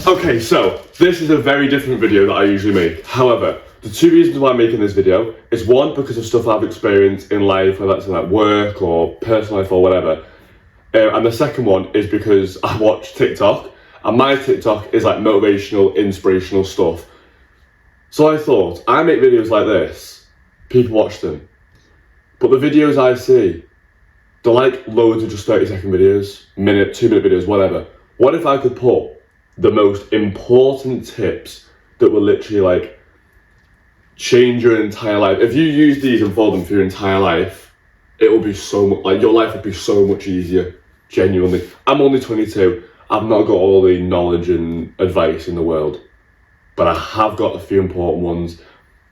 Okay, so this is a very different video that I usually make. However, the two reasons why I'm making this video is one, because of stuff I've experienced in life, whether that's in like work or personal life or whatever. And the second one is because I watch TikTok, and my TikTok is like motivational, inspirational stuff. So I thought, I make videos like this, people watch them. But the videos I see, they're like loads of just 30-second videos, minute, 2-minute videos, whatever. What if I could put the most important tips that will literally like change your entire life? If you use these and follow them for your entire life, it will be so much, like your life would be so much easier, genuinely. I'm only 22, I've not got all the knowledge and advice in the world, but I have got a few important ones,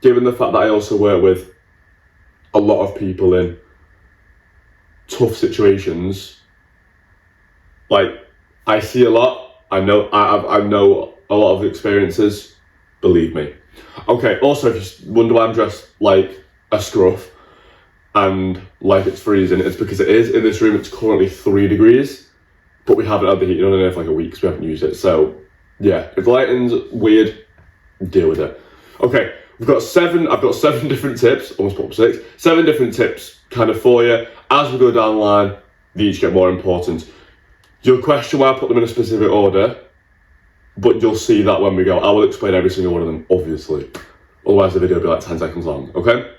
given the fact that I also work with a lot of people in tough situations. Like, I see a lot, I know a lot of experiences, believe me. Okay, also, if you wonder why I'm dressed like a scruff and like it's freezing, it's because it is. In this room it's currently 3 degrees, but we haven't had the heating on in there for like a week, so we haven't used it. So yeah, if the lighting's weird, deal with it. Okay, I've got 7 different tips, almost put up 6, 7 different tips kind of for you. As we go down the line, they each get more important. You'll question why I put them in a specific order, but you'll see that when we go. I will explain every single one of them, obviously. Otherwise the video will be like 10 seconds long, okay?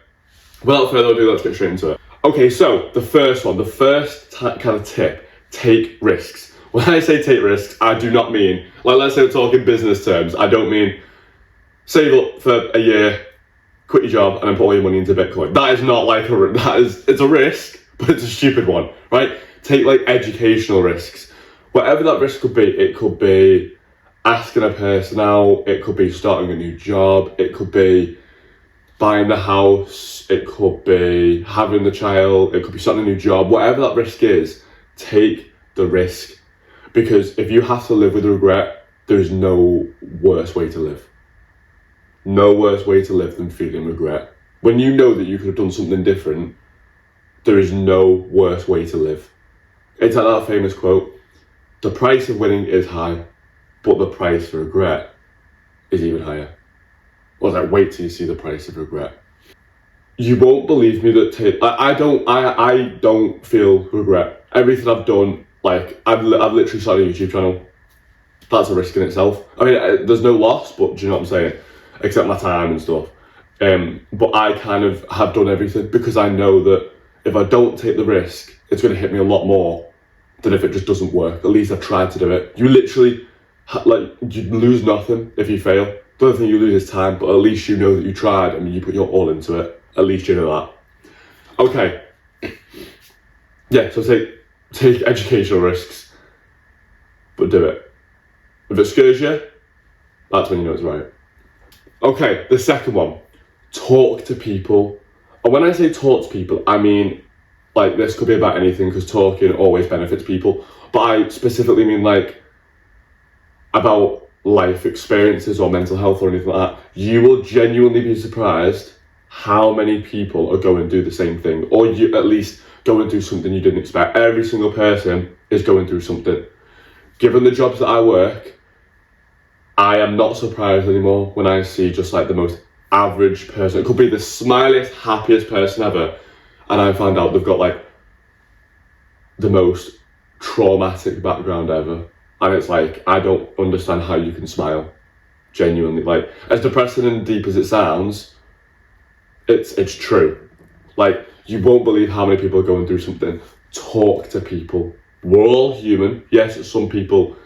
Without further ado, let's get straight into it. Okay, so the first one, kind of tip, take risks. When I say take risks, I do not mean, like let's say we're talking business terms, I don't mean save up for a year, quit your job, and then put all your money into Bitcoin. That is not like it's a risk, but it's a stupid one, right? Take like educational risks. Whatever that risk could be, it could be asking a person out, it could be starting a new job, it could be buying the house, it could be having the child, it could be starting a new job. Whatever that risk is, take the risk. Because if you have to live with regret, there is no worse way to live. No worse way to live than feeling regret. When you know that you could have done something different, there is no worse way to live. It's like that famous quote, the price of winning is high, but the price for regret is even higher. Well, like, wait till you see the price of regret. You won't believe me that I don't feel regret. Everything I've done, like I've literally started a YouTube channel. That's a risk in itself. I mean, there's no loss, but do you know what I'm saying? Except my time and stuff. But I kind of have done everything because I know that if I don't take the risk, it's going to hit me a lot more than if it just doesn't work. At least I've tried to do it. You literally, you lose nothing if you fail. The only thing you lose is time, but at least you know that you tried and you put your all into it. At least you know that. Okay. Yeah, so take educational risks, but do it. If it scares you, that's when you know it's right. Okay, the second one, talk to people. And when I say talk to people, I mean, like, this could be about anything because talking always benefits people. But I specifically mean like about life experiences or mental health or anything like that. You will genuinely be surprised how many people are going to do the same thing, or you at least go and do something you didn't expect. Every single person is going through something. Given the jobs that I work, I am not surprised anymore when I see just like the most average person. It could be the smiliest, happiest person ever, and I find out they've got like the most traumatic background ever. And it's like, I don't understand how you can smile. Genuinely, like, as depressing and deep as it sounds, it's true. Like, you won't believe how many people are going through something. Talk to people. We're all human. Yes, some people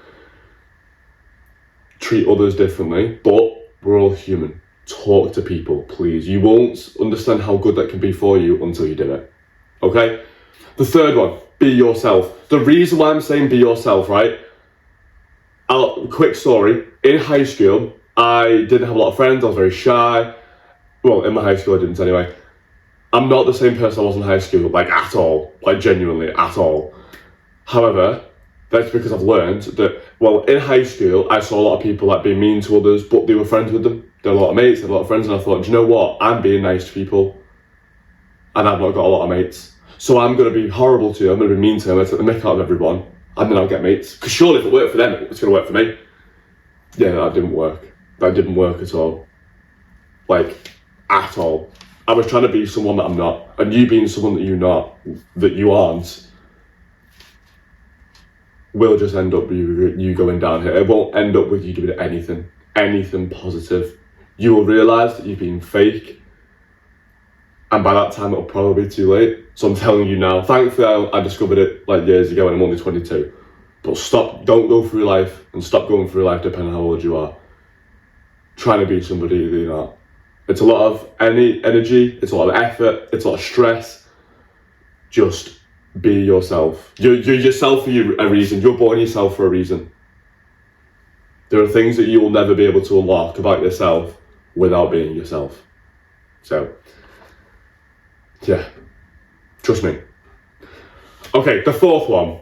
treat others differently, but we're all human. Talk to people, please. You won't understand how good that can be for you until you do it. Okay? The third one, be yourself. The reason why I'm saying be yourself, right? Quick story. In high school, I didn't have a lot of friends. I was very shy. Well, in my high school, I didn't anyway. I'm not the same person I was in high school, like at all. Like genuinely, at all. However, that's because I've learned that, well, in high school, I saw a lot of people like being mean to others, but they were friends with them. They had a lot of mates, they had a lot of friends, and I thought, do you know what? I'm being nice to people, and I've not got a lot of mates. So I'm going to be horrible to you, I'm going to be mean to them, I'm going to take the mick out of everyone, and then I'll get mates. Because surely if it worked for them, it's going to work for me. yeah, that didn't work. That didn't work at all. Like, at all. I was trying to be someone that I'm not, and you being someone that you aren't, will just end up you going down here. It won't end up with you doing anything positive. You will realise that you've been fake, and by that time it'll probably be too late. So I'm telling you now, thankfully I discovered it like years ago and I'm only 22. But don't go through life and stop going through life depending on how old you are, trying to be somebody that you're not. It's a lot of energy, it's a lot of effort, it's a lot of stress. Just be yourself. You're yourself for a reason. You're born yourself for a reason. There are things that you will never be able to unlock about yourself without being yourself. So, yeah, trust me. Okay, the fourth one.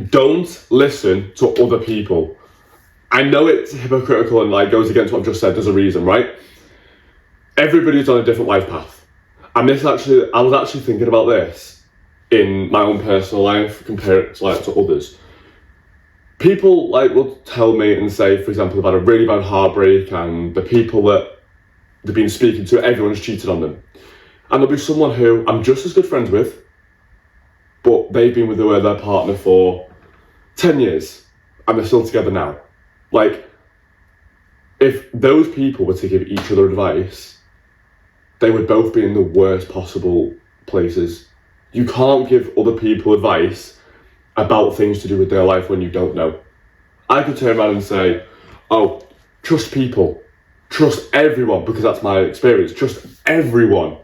Don't listen to other people. I know it's hypocritical and like goes against what I've just said. There's a reason, right? Everybody's on a different life path. And I was actually thinking about this in my own personal life, compare it to others. People will tell me and say, for example, they've had a really bad heartbreak and the people that they've been speaking to, everyone's cheated on them. And there'll be someone who I'm just as good friends with, but they've been with their partner for 10 years and they're still together now. If those people were to give each other advice, they would both be in the worst possible places. You can't give other people advice about things to do with their life when you don't know. I could turn around and say, oh, trust people, trust everyone, because that's my experience, trust everyone.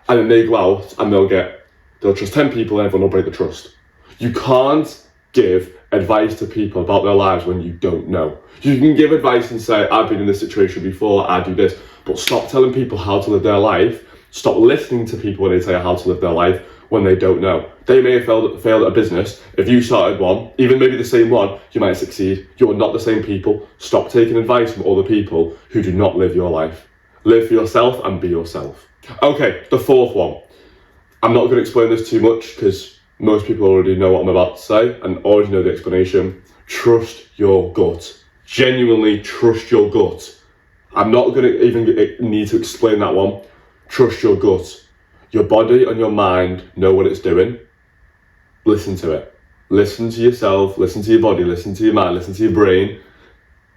And then they go out and they'll trust 10 people and everyone will break the trust. You can't give advice to people about their lives when you don't know. You can give advice and say, I've been in this situation before, I do this, but stop telling people how to live their life. Stop listening to people when they tell you how to live their life when they don't know. They may have failed at a business. If you started one, even maybe the same one, you might succeed. You are not the same people. Stop taking advice from other people who do not live your life. Live for yourself and be yourself. Okay, the fourth one. I'm not going to explain this too much because most people already know what I'm about to say and already know the explanation. Trust your gut. Genuinely trust your gut. I'm not going to even need to explain that one. Trust your gut. Your body and your mind know what it's doing. Listen to it. Listen to yourself, listen to your body, listen to your mind, listen to your brain.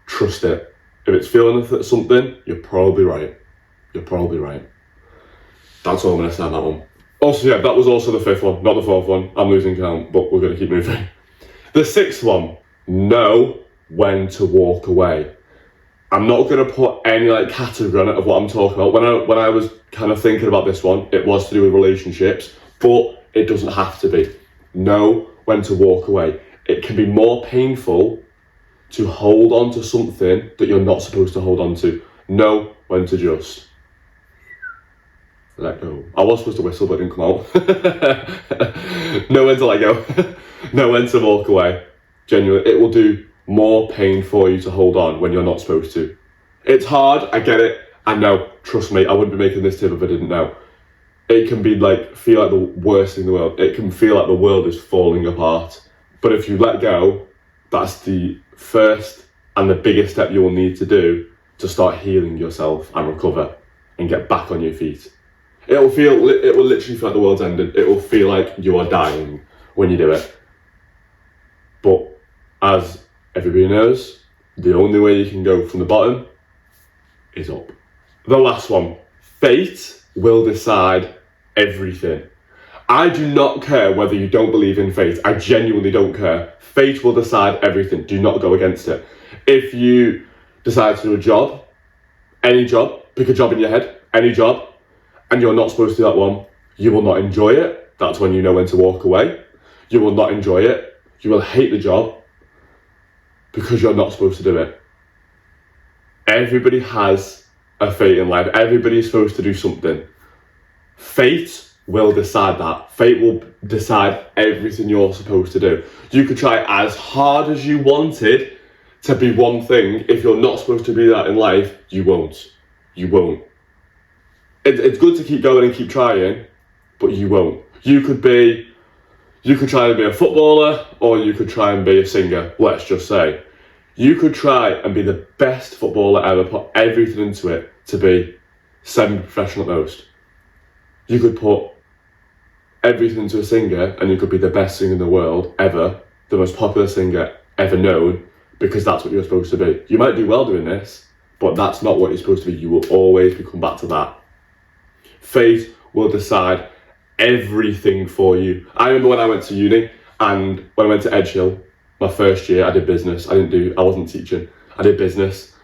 Trust it. If it's feeling something, you're probably right. You're probably right. That's all I'm going to say on that one. Also, yeah, that was also the fifth one, not the fourth one. I'm losing count, but we're going to keep moving. The sixth one, know when to walk away. I'm not going to put any category on it of what I'm talking about. When I was kind of thinking about this one, it was to do with relationships, but it doesn't have to be. Know when to walk away. It can be more painful to hold on to something that you're not supposed to hold on to. Know when to just let go. I was supposed to whistle, but it didn't come out. Know when to let go. Know when to walk away. Genuinely, it will do more pain for you to hold on when you're not supposed to. It's hard, I get it. I know, trust me, I wouldn't be making this tip if I didn't know. It can be feel like the worst thing in the world. It can feel like the world is falling apart. But if you let go, that's the first and the biggest step you will need to do to start healing yourself and recover and get back on your feet. It will literally feel like the world's ended. It will feel like you are dying when you do it. But as everybody knows, the only way you can go from the bottom is up. The last one, fate will decide everything. I do not care whether you don't believe in fate. I genuinely don't care. Fate will decide everything. Do not go against it. If you decide to do a job, any job, pick a job in your head, any job, and you're not supposed to do that one, you will not enjoy it. That's when you know when to walk away. You will not enjoy it. You will hate the job because you're not supposed to do it. Everybody has a fate in life. Everybody's supposed to do something. Fate will decide that. Fate will decide everything you're supposed to do. You could try as hard as you wanted to be one thing. If you're not supposed to be that in life, you won't. You won't. It's good to keep going and keep trying, but you won't. You could try and be a footballer, or you could try and be a singer, let's just say. You could try and be the best footballer ever, put everything into it to be semi-professional at most. You could put everything into a singer and you could be the best singer in the world ever, the most popular singer ever known, because that's what you're supposed to be. You might do well doing this, but that's not what you're supposed to be. You will always come back to that. Fate will decide everything for you. I remember when I went to uni and when I went to Edgehill, my first year, I did business. I wasn't teaching. I did business,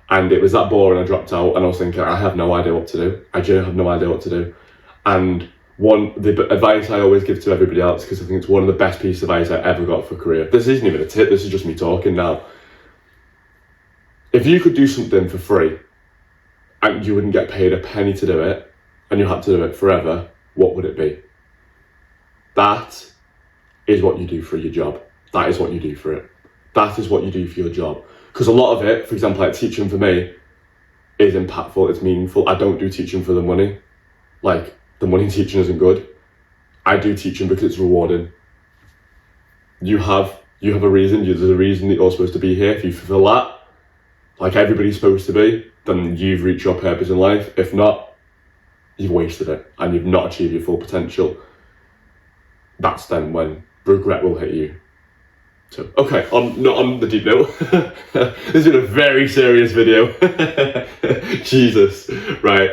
and it was that boring. I dropped out, and I was thinking, I have no idea what to do. I genuinely have no idea what to do. And the advice I always give to everybody else, because I think it's one of the best pieces of advice I ever got for a career. This isn't even a tip. This is just me talking now. If you could do something for free, and you wouldn't get paid a penny to do it, and you had to do it forever, what would it be? That is what you do for your job. That is what you do for it. That is what you do for your job. Because a lot of it, for example, like teaching for me, is impactful, it's meaningful. I don't do teaching for the money. Like, the money in teaching isn't good. I do teaching because it's rewarding. You have a reason, there's a reason that you're supposed to be here. If you fulfill that, like everybody's supposed to be, then you've reached your purpose in life. If not, you've wasted it and you've not achieved your full potential. That's then when regret will hit you. So, okay, not on the deep note. This has been a very serious video. Jesus, right.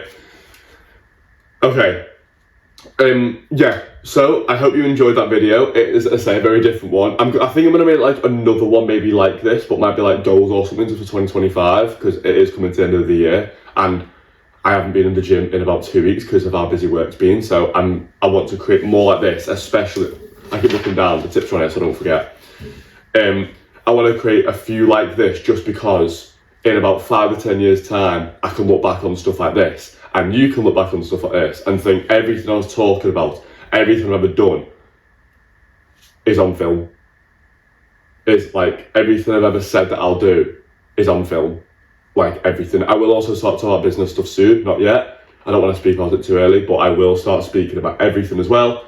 Okay, yeah, so I hope you enjoyed that video. It is, as I say, a very different one. I think I'm going to make like another one maybe like this, but might be like goals or something just for 2025, because it is coming to the end of the year, and I haven't been in the gym in about 2 weeks because of how busy work's been, so I want to create more like this, especially, I keep looking down, the tips on it so I don't forget. I want to create a few like this just because in about 5 or 10 years time, I can look back on stuff like this, and you can look back on stuff like this and think everything I was talking about, everything I've ever done is on film. It's like everything I've ever said that I'll do is on film. Like everything. I will also start talking about business stuff soon, not yet. I don't want to speak about it too early, but I will start speaking about everything as well.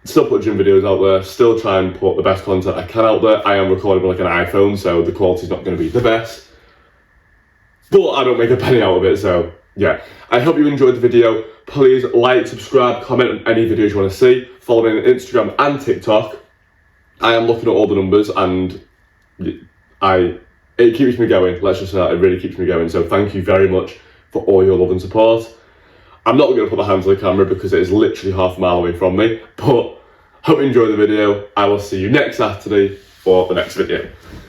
Still put gym videos out there, still try and put the best content I can out there. I am recording with like an iPhone, so the quality's not going to be the best, but I don't make a penny out of it, so yeah. I hope you enjoyed the video. Please like, subscribe, comment on any videos you want to see. Follow me on Instagram and TikTok. I am looking at all the numbers and it keeps me going. Let's just say that, it really keeps me going. So thank you very much for all your love and support. I'm not going to put my hands on the camera because it is literally half a mile away from me, but hope you enjoyed the video. I will see you next Saturday for the next video.